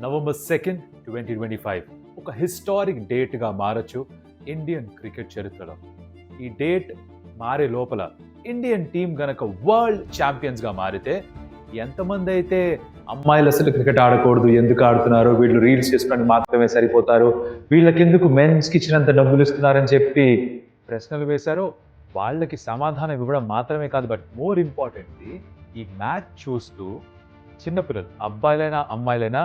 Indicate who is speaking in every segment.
Speaker 1: November 2nd 2025 ఒక historic డేట్గా మారచ్చు Indian cricket చరిత్రలో. ఈ డేట్ మారే లోపల ఇండియన్ టీం గనక వరల్డ్ ఛాంపియన్స్గా మారితే ఎంతమంది అయితే అమ్మాయిలు అసలు క్రికెట్ ఆడకూడదు, ఎందుకు ఆడుతున్నారు, వీళ్ళు రీల్స్ చేసుకోవడానికి మాత్రమే సరిపోతారు, వీళ్ళకెందుకు మెన్స్కి ఇచ్చినంత డబ్బులు ఇస్తున్నారని చెప్పి ప్రశ్నలు వేశారో వాళ్ళకి సమాధానం ఇవ్వడం మాత్రమే కాదు, బట్ మోర్ ఇంపార్టెంట్లీ ఈ మ్యాచ్ చూస్తూ చిన్నపిల్లలు అబ్బాయిలైనా అమ్మాయిలైనా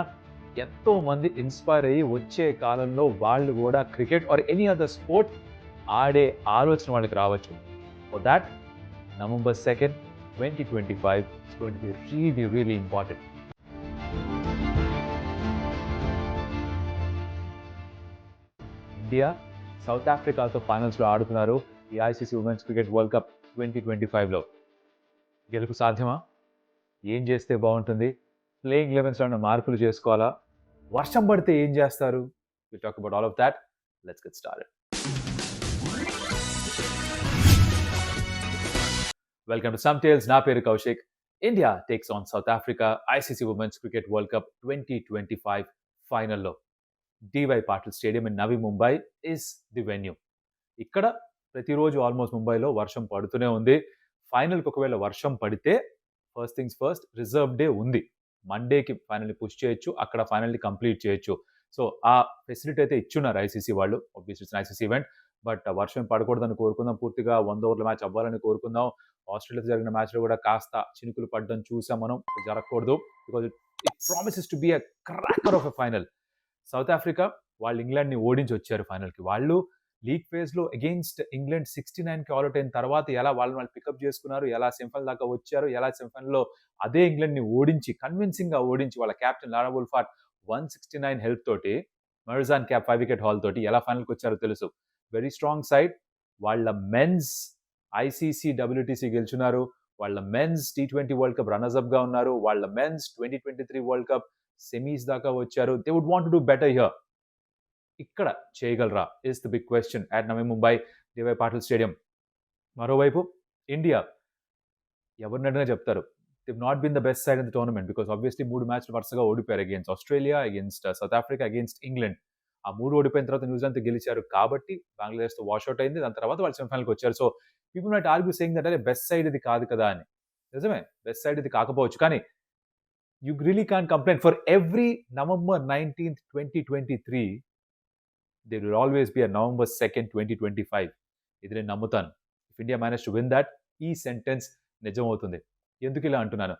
Speaker 1: ఎంతో మంది ఇన్స్పైర్ అయ్యి వచ్చే కాలంలో వాళ్ళు కూడా cricket or any other sport ఆడే ఆలోచన వాళ్ళకి రావచ్చు. For that November 2nd 2025 is going to be really really important. India South ఆఫ్రికాతో ఫైనల్స్లో ఆడుతున్నారు ఈ ICC women's cricket world cup 2025లో. గెలుపు సాధ్యమా? ఏం చేస్తే బాగుంటుంది? ప్లేయింగ్ 11స్లో మార్పులు చేసుకోవాలా? వర్షం పడితే ఏం చేస్తారు? Will talk about all of that. Let's get started. Welcome to some tales. నా పేరు Kaushik. India takes on South Africa ICC women's cricket world cup 2025 ఫైనల్లో. DY Patil stadium in Navi Mumbai is the venue. ఇక్కడ ప్రతిరోజు ఆల్మోస్ట్ ముంబైలో వర్షం పడుతూనే ఉంది. ఫైనల్కి ఒకవేళ వర్షం పడితే first things first, reserve day ఉంది. మండేకి ఫైనల్ని పుష్ చేయొచ్చు, అక్కడ ఫైనల్ని కంప్లీట్ చేయొచ్చు. సో ఆ ఫెసిలిటీ అయితే ఇచ్చున్నారు ఐసీసీ వాళ్ళు. Obviously it's ICC event, but వర్షం పడకూడదని కోరుకుందాం. పూర్తిగా 100 ఓవర్ల మ్యాచ్ అవ్వాలని కోరుకుందాం. ఆస్ట్రేలియాతో జరిగిన మ్యాచ్లో కూడా కాస్త చినుకులు పడడం చూసాం మనం. జరగకూడదు, because it promises to be a cracker of a final. South Africa వాళ్ళు ఇంగ్లాండ్ని ఓడించి వచ్చారు ఫైనల్కి. వాళ్ళు లీగ్ ఫేజ్లో అగెయిన్స్ట్ ఇంగ్లాండ్ 69కి ఆల్అౌట్ అయిన తర్వాత ఎలా వాళ్ళు పికప్ చేసుకున్నారు, ఎలా సెమీఫైనల్ దాకా వచ్చారు, ఎలా సెమీఫైనల్లో అదే ఇంగ్లాండ్ని ఓడించి కన్విన్సింగ్గా ఓడించి వాళ్ళ క్యాప్టెన్ లారా వుల్ఫార్డ్ 169 హెల్ప్ తోటి, మర్జాన్ క్యాప్ 5 వికెట్ హాల్ తోటి ఎలా ఫైనల్కి వచ్చారో తెలుసు. Very strong side. వాళ్ళ మెన్స్ ఐసీసీ WTC గెలుచున్నారు. వాళ్ళ మెన్స్ T20 వరల్డ్ కప్ రన్నర్స్అప్గా ఉన్నారు. వాళ్ళ మెన్స్ 2023 వరల్డ్ కప్ సెమీస్ దాకా వచ్చారు. They would want to do better here. ఇక్కడ చేయగలరా is the big question at Navi Mumbai DY Patil stadium. మరోవైపు ఇండియా ఎవరినైనా చెప్తారు they not been the best side in the tournament, because obviously 3 మ్యాచ్లు వరుసగా ఓడిపోయారు. Against Australia, against South Africa, against England. ఆ 3 ఓడిపోయిన తర్వాత న్యూజిలాండ్తో గెలిచారు కాబట్టి బంగ్లాదేశ్తో వాష్అవుట్ అయింది. దాని తర్వాత వాళ్ళు సెమీఫైనల్కి వచ్చారు. So people might argue saying that అరే బెస్ట్ సైడ్ ఇది కాదు కదా అని. నిజమే, బెస్ట్ సైడ్ ఇది కాకపోవచ్చు, కానీ you really can't complain. For every November 19th 2023 there will always be a November 2nd 2025. ఇది నేను నమ్ముతాను. If India manage to win that, ఈ సెంటెన్స్ నిజమవుతుంది. ఎందుకు ఇలా అంటున్నాను?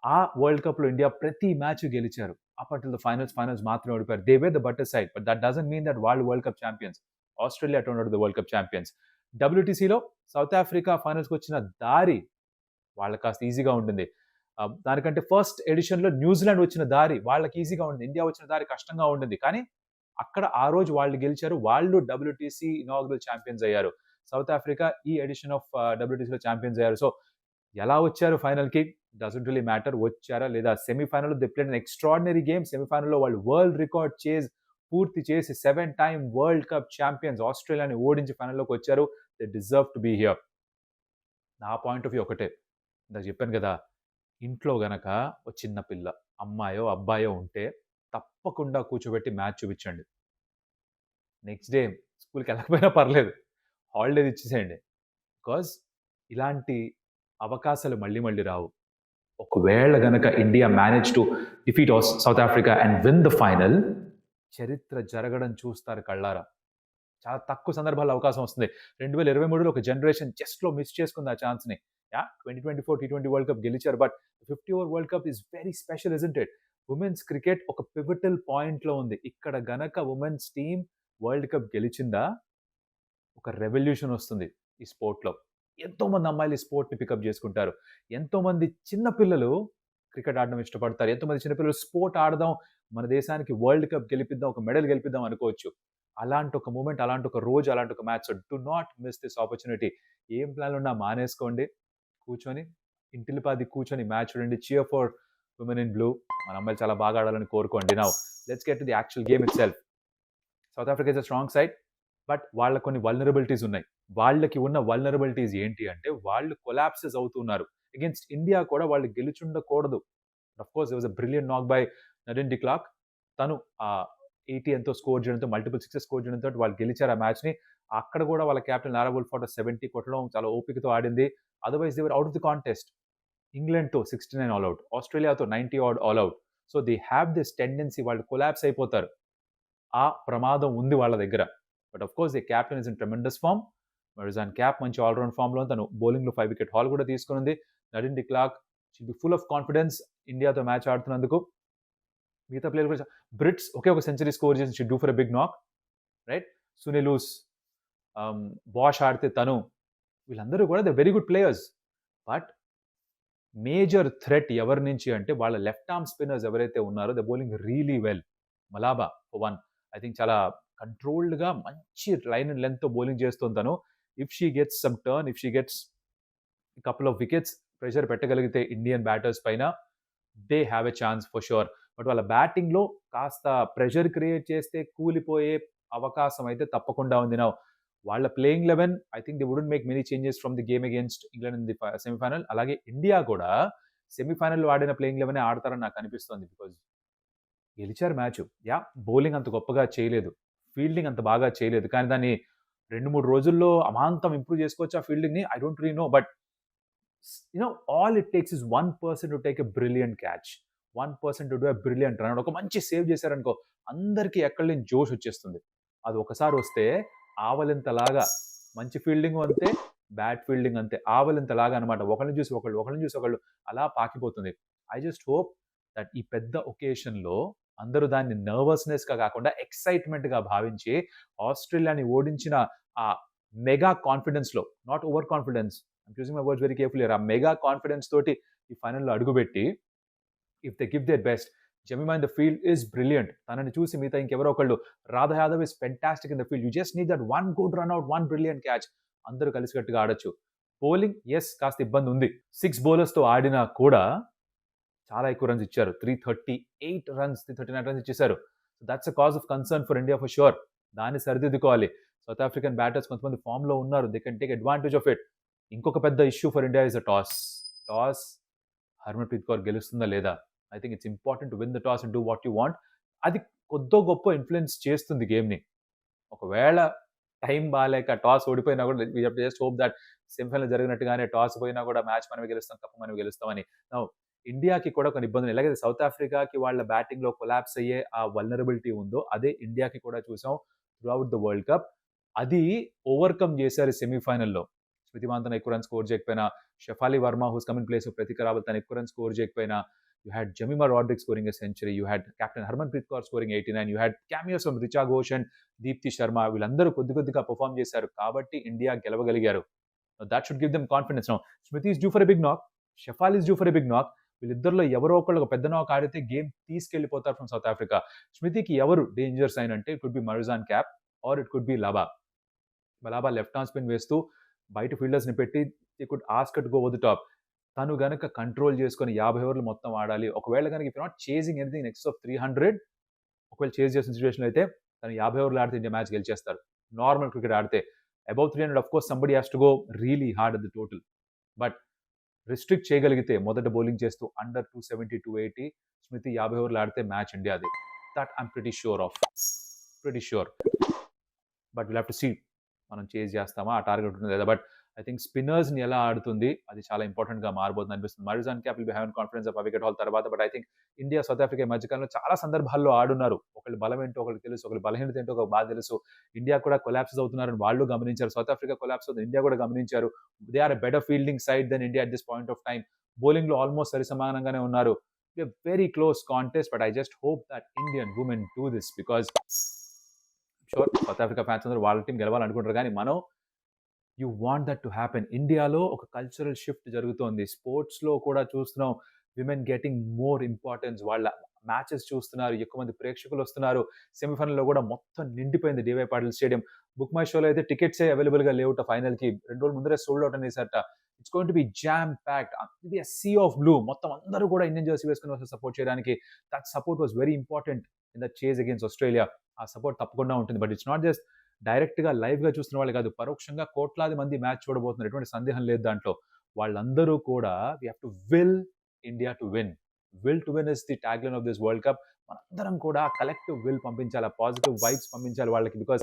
Speaker 1: ఆ వరల్డ్ కప్లో ఇండియా ప్రతి మ్యాచ్ గెలిచారు. అప్ అంటిల్ ద ఫైనల్స్ మాత్రమే ఓడిపోయారు. They were the better side, but that doesn't mean that వాళ్ళు world cup champions. Australia tournament the world cup champions. WTCలో సౌత్ ఆఫ్రికా ఫైనల్స్కి వచ్చిన దారి వాళ్ళకి కాస్త ఈజీగా ఉంటుంది. దానికంటే ఫస్ట్ ఎడిషన్లో న్యూజిలాండ్ వచ్చిన దారి వాళ్ళకి ఈజీగా ఉంటుంది. ఇండియా వచ్చిన దారి కష్టంగా ఉంటుంది. కానీ అక్కడ ఆ రోజు వాళ్ళు గెలిచారు. వాళ్ళు WTC ఇనాగ్రల్ ఛాంపియన్స్ అయ్యారు. సౌత్ ఆఫ్రికా ఈ ఎడిషన్ ఆఫ్ WTCలో ఛాంపియన్స్ అయ్యారు. సో ఎలా వచ్చారు ఫైనల్కి డజంట్ రియలీ మ్యాటర్. వచ్చారా లేదా? సెమీఫైనల్లో they played an extraordinary game. సెమీఫైనల్లో వాళ్ళు వరల్డ్ రికార్డ్ చేజ్ పూర్తి చేసి 7 టైమ్ వరల్డ్ కప్ ఛాంపియన్స్ ఆస్ట్రేలియాని ఓడించి ఫైనల్లోకి వచ్చారు. They deserve to be here. నా పాయింట్ ఆఫ్ వ్యూ ఒకటే, ఇందాక చెప్పాను కదా, ఇంట్లో గనక ఒక చిన్న పిల్ల అమ్మాయో అబ్బాయో ఉంటే తప్పకుండా కూర్చోబెట్టి మ్యాచ్ చూపించండి. నెక్స్ట్ డే స్కూల్కి వెళ్ళకపోయినా పర్లేదు, హాలిడేస్ ఇచ్చేసేయండి. బికాజ్ ఇలాంటి అవకాశాలు మళ్ళీ మళ్ళీ రావు. ఒకవేళ గనక India manage to defeat south Africa and win the final, చరిత్ర జరగడం చూస్తారు కళ్ళారా. చాలా తక్కువ సందర్భాల్లో అవకాశం వస్తుంది. 2023లో ఒక జనరేషన్ జస్ట్లో మిస్ చేసుకుంది ఆ ఛాన్స్ని. 2024 T20 వరల్డ్ కప్ గెలిచారు, but 50 over world cup is very special, isn't it? Women's cricket ఒక పివటల్ పాయింట్లో ఉంది. ఇక్కడ గనక ఉమెన్స్ టీమ్ వరల్డ్ కప్ గెలిచిందా, ఒక రెవల్యూషన్ వస్తుంది ఈ స్పోర్ట్లో. ఎంతోమంది అమ్మాయిలు ఈ స్పోర్ట్ని పికప్ చేసుకుంటారు. ఎంతోమంది చిన్నపిల్లలు క్రికెట్ ఆడడం ఇష్టపడతారు. ఎంతోమంది చిన్నపిల్లలు స్పోర్ట్ ఆడదాం, మన దేశానికి వరల్డ్ కప్ గెలిపిద్దాం, ఒక మెడల్ గెలిపిద్దాం అనుకోవచ్చు. అలాంటి ఒక మూమెంట్, అలాంటి ఒక రోజు, అలాంటి ఒక match. Do not miss this opportunity. ఏం ప్లాన్లు ఉన్నా మానేసుకోండి, కూర్చొని ఇంటిల్లిపాది కూర్చొని మ్యాచ్ చూడండి. Cheer for women in blue. మన అమ్మాయిలు చాలా బాగా ఆడాలని కోరుకోండి. Now let's get to the actual game it self. South Africa is a strong side, but వాళ్ళ కొన్ని వల్నరబిలిటీస్ ఉన్నాయి. వాళ్ళకి ఉన్న వల్నరబిలిటీస్ ఏంటి అంటే, వాళ్ళు కొలాప్సెస్ అవుతున్నారు. అగేన్స్ట్ ఇండియా కూడా వాళ్ళు గెలుచుండకూడదు. Of course there was a brilliant knock by Nadine de Klerk, తను 80 ఎంతో స్కోర్ చేయడంతో, మల్టిపుల్ సిక్సెస్ స్కోర్ చేయడంతో వాళ్ళు గెలిచారు ఆ మ్యాచ్‌ని. అక్కడ కూడా వాళ్ళ కెప్టెన్ లారా వుల్ఫ్ 70 కొట్టడం చాలా ఓపికతో ఆడింది. Otherwise they were out of the contest. ఇంగ్లాండ్‌తో 69 ఆల్ ఔట్, ఆస్ట్రేలియాతో 90 odd all out. So, they have this tendency వాళ్ళు కొలాప్స్ అయిపోతారు. ఆ ప్రమాదం ఉంది వాళ్ళ దగ్గర. But of course the captain is in tremendous form. Marizanne Kapp మంచి ఆల్ రౌండ్ ఫార్మ్‌లో తను బౌలింగ్‌లో 5 వికెట్ హాల్ కూడా తీసుకునుంది. Nadine de Klerk she'll be full of confidence ఇండియాతో మ్యాచ్ ఆడుతున్నందుకు. మిగతా ప్లేయర్లు కూడా బ్రిట్స్ ఒకే ఒక సెంచరీ స్కోర్ చేసి should do for a big knock, right? Sune Luus, Bosch ఆడితే తను, వీళ్ళందరూ కూడా they very good players. But major threat ఎవరి నుంచి అంటే వాళ్ళ లెఫ్ట్ ఆర్మ్ స్పిన్నర్స్ ఎవరైతే ఉన్నారో they bowling really well. Mlaba for one, I think చాలా కంట్రోల్డ్‌గా మంచి లైన్ అండ్ లెంగ్త్‌తో బౌలింగ్ చేస్తుంది తను. If she gets some turn, if she gets couple of wickets, pressure పెట్టగలిగితే ఇండియన్ బ్యాటర్స్ పైన, they have a chance for sure. But వాళ్ళ బ్యాటింగ్‌లో కాస్త ప్రెషర్ క్రియేట్ చేస్తే కూలిపోయే అవకాశం అయితే తప్పకుండా ఉంది. నౌ వాళ్ళ playing 11, I think they wouldn't make many changes from the game against England in the semi-final. అలాగే ఇండియా కూడా సెమీఫైనల్‌లో ఆడిన ప్లేయింగ్ 11 ఆడతారని నాకు అనిపిస్తుంది. బికాజ్ గెలిచారు మ్యాచ్. బౌలింగ్ అంత గొప్పగా చేయలేదు. ఫీల్డింగ్ అంత బాగా చేయలేదు. కానీ దాన్ని 2, 3 రోజుల్లో అమాంతం ఇంప్రూవ్ చేసుకోవచ్చు ఆ ఫీల్డింగ్‌ని. I don't really know. But all it takes is one person to take a brilliant catch. One person to do a brilliant run. ఒక మంచి సేవ్ చేశారనుకో, అందరికీ ఎక్కడి లేని జోష్ వచ్చేస్తుంది. అది ఒకసారి వస్తే ఆవలింతలాగా మంచి ఫీల్డింగ్ అంతే, బ్యాడ్ ఫీల్డింగ్ అంతే. ఆవలింతలాగా అనమాట. ఒకళ్ళని చూసి ఒకళ్ళు, ఒకళ్ళని చూసి ఒకళ్ళు అలా పాకిపోతుంది. ఐ జస్ట్ హోప్ దట్ ఈ పెద్ద ఒకేషన్‌లో అందరూ దాన్ని నర్వస్‌నెస్‌గా కాకుండా ఎక్సైట్‌మెంట్‌గా భావించి ఆస్ట్రేలియాని ఓడించిన ఆ మెగా కాన్ఫిడెన్స్‌లో, not over confidence, I'm choosing my words very carefully here. ఆ మెగా కాన్ఫిడెన్స్ తోటి ఈ ఫైనల్‌లో అడుగుపెట్టి, if they give their best, Jemimah in the field is brilliant. తనని చూసి మిగతా ఇంకెవరో ఒకళ్ళు, Radha Yadav is fantastic in the field. You just need that one good run out, one brilliant catch. అందరూ కలిసికట్టుగా ఆడొచ్చు. బౌలింగ్ కాస్త ఇబ్బంది ఉంది. 6 బౌలర్స్‌తో ఆడినా కూడా చాలా ఎక్కువ రన్స్ ఇచ్చారు. 338 రన్స్, 339 రన్స్ ఇచ్చేశారు. That's a cause of concern for India for sure. దాన్ని సరిదిద్దుకోవాలి. సౌత్ ఆఫ్రికన్ బ్యాటర్స్ కొంతమంది ఫామ్‌లో ఉన్నారు. They can take advantage of it. ఇంకొక పెద్ద issue for India is the toss. Toss Harmanpreet Kaur గెలుస్తుందా లేదా? I think it's important to win the toss and do what you want. అది కొద్దో గొప్పో ఇన్‌ఫ్లూయెన్స్ చేస్తుంది గేమ్‌ని. ఒకవేళ టైం బాలేక టాస్ ఓడిపోయినా కూడా we have to just hope that semifinal జరిగినట్టుగానే టాస్ పోయినా కూడా మ్యాచ్ మనమే గెలుస్తాం, కప్ మనమే గెలుస్తామని. నౌ ఇండియాకి కూడా కొన్ని ఇబ్బందులు, ఎలాగైతే సౌత్ ఆఫ్రికాకి వాళ్ళ బ్యాటింగ్‌లో కొలాప్స్ అయ్యే ఆ వల్నరబిలిటీ ఉందో, అదే ఇండియాకి కూడా చూసాం త్రూఅవుట్ ద వరల్డ్ కప్. అది ఓవర్‌కమ్ చేశారు సెమీఫైనల్‌లో. స్మృతి మందన ఎక్కువ రన్స్ స్కోర్ చేయకపోయినా, Shafali Varma who's come in place of Pratika Rawal తను ఎక్కువ రన్స్ స్కోర్ చేయకపోయినా, you had Jemimah Rodriguez scoring a century, you had Captain Harmanpreet Kaur scoring 89, you had cameos from Richa Ghosh and Deepti Sharma, వీళ్ళందరూ కొద్దిగా పర్ఫామ్ చేశారు కాబట్టి ఇండియా గెలవగలిగారు. That should give them confidence. Now Smriti is due for a big knock, Shafali is due for a big knock. వీళ్ళిద్దరిలో ఎవరో ఒకళ్ళు ఒక పెద్ద నాక్ ఆడితే గేమ్ తీసుకెళ్లిపోతారు ఫ్రమ్ సౌత్ ఆఫ్రికా. స్మితికి ఎవరు డేంజర్ సైన్ అంటే, it could be Marizanne Kapp or it could be Mlaba. Mlaba left arm spin వేస్తూ బయట ఫీల్డర్స్‌ని పెట్టి they could ask to go over the top. తను గనక కంట్రోల్ చేసుకొని 50 ఓవర్లు మొత్తం ఆడాలి. ఒకవేళ గనక if you not chasing anything in excess of 300, ఒకవేళ చేజ్ చేసిన సిట్యుయేషన్‌లో అయితే తను 50 ఓవర్లు ఆడితే ఇండియా మ్యాచ్ గెలిచేస్తారు. నార్మల్ క్రికెట్ ఆడితే. Above 300 of course somebody has to go really hard at the total. But restrict చేయగలిగితే మొదట బౌలింగ్ చేస్తూ అండర్ 270, 280 స్మిత్ 50 ఓవర్లు ఆడితే మ్యాచ్ ఇండియాది. That I'm pretty sure of. Pretty sure. But will have to see మనం chase చేస్తామా, ఆ target ఉంటుంది లేదా. బట్ ఐ థింక్ స్పిన్నర్స్‌ని ఎలా ఆడుతుంది అది చాలా ఇంపార్టెంట్‌గా మారబోతుంది అనిపిస్తుంది. Marizanne Kapp will be having confidence of wicket haul తర్వాత. But I think India South Africa ఈ మధ్య కాలంలో చాలా సందర్భాల్లో ఆడున్నారు. ఒకళ్ళ బలం ఏంటో ఒకళ్ళకి తెలుసు, ఒకళ్ళ బలహీనత ఏంటో ఒకళ్ళకి బాగా తెలుసు. ఇండియా కూడా కొలాప్సెస్ అవుతున్నారని వాళ్ళు గమనించారు. సౌత్ ఆఫ్రికా కొలాప్స్ అవుతుంది ఇండియా కూడా గమనించారు. They are a better fielding side then India at this point of time. బౌలింగ్‌లో ఆల్మోస్ట్ సరిసమానంగానే ఉన్నారు. Very close contest. But I just hope that Indian women do this because sure South Africa fans అందరూ వాళ్ళ team గెలవాలనుకుంటారు. కానీ మనం you want that to happen. ఇండియాలో ఒక కల్చరల్ షిఫ్ట్ జరుగుతోంది. స్పోర్ట్స్‌లో కూడా చూస్తున్నాం విమెన్ గెటింగ్ మోర్ ఇంపార్టెన్స్. వాళ్ళ మ్యాచెస్ చూస్తున్నారు. ఎక్కువ మంది ప్రేక్షకులు వస్తున్నారు. సెమీఫైనల్‌లో కూడా మొత్తం నిండిపోయింది DY Patil stadium. Book my షోలో అయితే టికెట్సే అవైలబుల్‌గా లేవుట ఫైనల్‌కి. 2 రోజుల ముందరే సోల్డ్ అవుట్ అనేసారట. It's going to be jam packed. It be a sea of blue. మొత్తం అందరూ కూడా ఇండియన్ జెర్సీ వేసుకొని వస్తారు సపోర్ట్ చేయడానికి. That support was very important in the chase against Australia. ఆ సపోర్ట్ తప్పకుండా ఉంటుంది. బట్ ఇట్స్ నాట్ జస్ట్ డైరెక్ట్‌గా లైవ్‌గా చూస్తున్న వాళ్ళు కాదు. పరోక్షంగా కోట్లాది మంది మ్యాచ్ చూడబోతున్నారు. ఎటువంటి సందేహం లేదు దాంట్లో. వాళ్ళందరూ కూడా we have to will India to win. Will to win is the tagline of this world cup. మనందరం కూడా కలెక్టివ్ విల్ పంపించాలి, పాజిటివ్ వైబ్స్ పంపించాలి వాళ్ళకి. బికాస్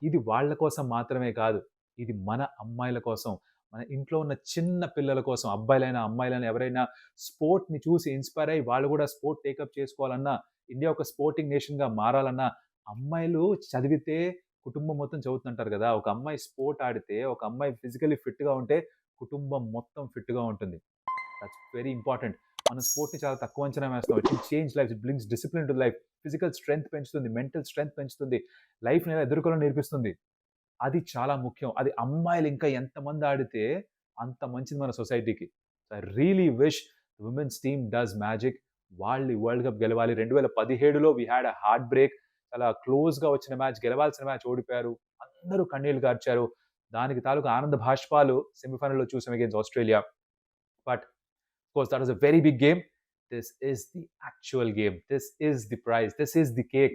Speaker 1: ఇది వాళ్ళ కోసం మాత్రమే కాదు, ఇది మన అమ్మాయిల కోసం, మన ఇంట్లో ఉన్న చిన్న పిల్లల కోసం, అబ్బాయిలైనా అమ్మాయిలైనా ఎవరైనా స్పోర్ట్ని చూసి ఇన్స్పైర్ అయ్యి వాళ్ళు కూడా స్పోర్ట్ టేకప్ చేసుకోవాలన్నా, ఇండియా ఒక స్పోర్టింగ్ నేషన్గా మారాలన్నా, అమ్మాయిలు చదివితే కుటుంబం మొత్తం చదువుతుంటారు కదా. ఒక అమ్మాయి స్పోర్ట్ ఆడితే, ఒక అమ్మాయి ఫిజికలీ ఫిట్గా ఉంటే కుటుంబం మొత్తం ఫిట్గా ఉంటుంది. That's very important. మనం స్పోర్ట్‌ని చాలా తక్కువ అంచనా వేస్తాం. It will change life, it brings discipline to life. Physical strength పెంచుతుంది, మెంటల్ స్ట్రెంగ్త్ పెంచుతుంది, లైఫ్‌ని ఎలా ఎదుర్కోవాలో నేర్పిస్తుంది. అది చాలా ముఖ్యం. అది అమ్మాయిలు ఇంకా ఎంతమంది ఆడితే అంత మంచిది మన సొసైటీకి. I really wish women's team does magic. వాళ్ళు ఈ వరల్డ్ కప్ గెలవాలి. 2017లో we had a heartbreak. చాలా క్లోజ్‌గా వచ్చిన మ్యాచ్, గెలవాల్సిన మ్యాచ్ ఓడిపోయారు. అందరూ కన్నీళ్లు కార్చారు. దానికి తాలూకు ఆనంద బాష్పాలు సెమీఫైనల్‌లో చూసాం against Australia. But of course, that was a very big game. This is the actual game. This is the prize. This is the cake.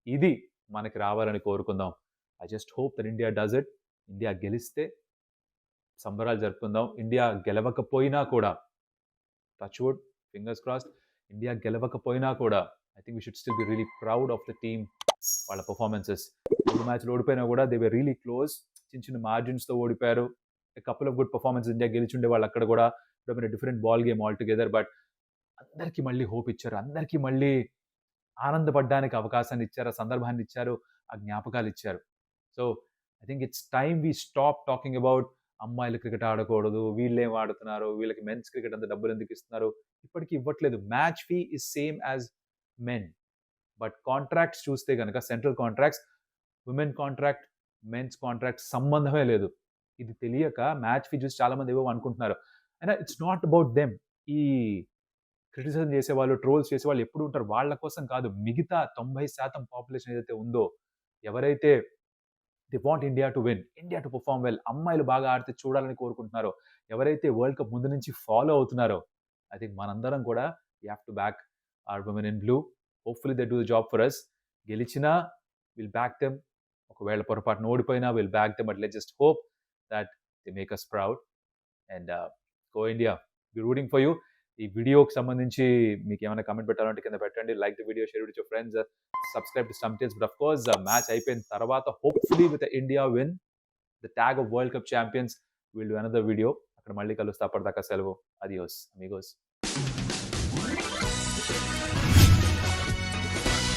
Speaker 1: ఇది మనకి రావాలని కోరుకుందాం. I just hope that India does it. India గెలిస్తే సంబరాలు జరుపుకుందాం. India గెలవకపోయినా కూడా, touch wood, fingers crossed, India గెలవకపోయినా కూడా I think we should still be really proud of the team, వాళ్ళ పర్ఫార్మెన్సెస్. 2 మ్యాచ్లు ఓడిపోయినా కూడా దే వర్ రియలీ క్లోజ్. చిన్న చిన్న మార్జిన్స్తో ఓడిపోయారు. Couple of good performance India గెలిచుండే వాళ్ళు అక్కడ కూడా. Different ball game altogether. But అందరికీ మళ్ళీ హోప్ ఇచ్చారు, అందరికీ మళ్ళీ ఆనందపడడానికి అవకాశాన్ని ఇచ్చారు, ఆ సందర్భాన్ని ఇచ్చారు, ఆ జ్ఞాపకాలు ఇచ్చారు. So I think it's time we stop talking about అమ్మాయిలు క్రికెట్ ఆడకూడదు, వీళ్ళేం ఆడుతున్నారు, వీళ్ళకి మెన్స్ క్రికెట్ అంత డబ్బులు ఎందుకు ఇస్తున్నారు. ఇప్పటికీ ఇవ్వట్లేదు. Match fee is same as men. But contracts చూస్తే కనుక, central contracts, women contract, men's contract సంబంధమే లేదు. ఇది తెలియక మ్యాచ్ ఫీ చూసి చాలా మంది ఏవో అనుకుంటున్నారు. And it's not about them. ఈ క్రిటిసిజం చేసేవాళ్ళు, ట్రోల్స్ చేసేవాళ్ళు ఎప్పుడు ఉంటారు. వాళ్ళ కోసం కాదు. మిగతా 90% పాపులేషన్ ఏదైతే ఉందో, ఎవరైతే they want India to win, India to perform well, అమ్మాయిలు బాగా ఆడితే చూడాలని కోరుకుంటున్నారో, ఎవరైతే వరల్డ్ కప్ ముందు నుంచి ఫాలో అవుతున్నారో, ఐ థింక్ మనందరం కూడా we have to back our women in blue. Hopefully they do the job for us. గెలిచినా విల్ బ్యాక్ దెమ్. ఒకవేళ పొరపాటున ఓడిపోయినా will back them. But let's just hope that they make us proud. And go India. Be rooting for you. ఈ వీడియోకి సంబంధించి మీకు ఏమైనా comment పెట్టాలంటే కింద పెట్టండి. Like the video, share with your friends, subscribe to Stump Tales. But of course match అయిపోయిన తర్వాత hopefully with India win the tag of world cup champions, will do another video. అక్కడ మళ్ళీ కలుస్తా. అప్పటిదాకా సెలవు. Adios Amigos.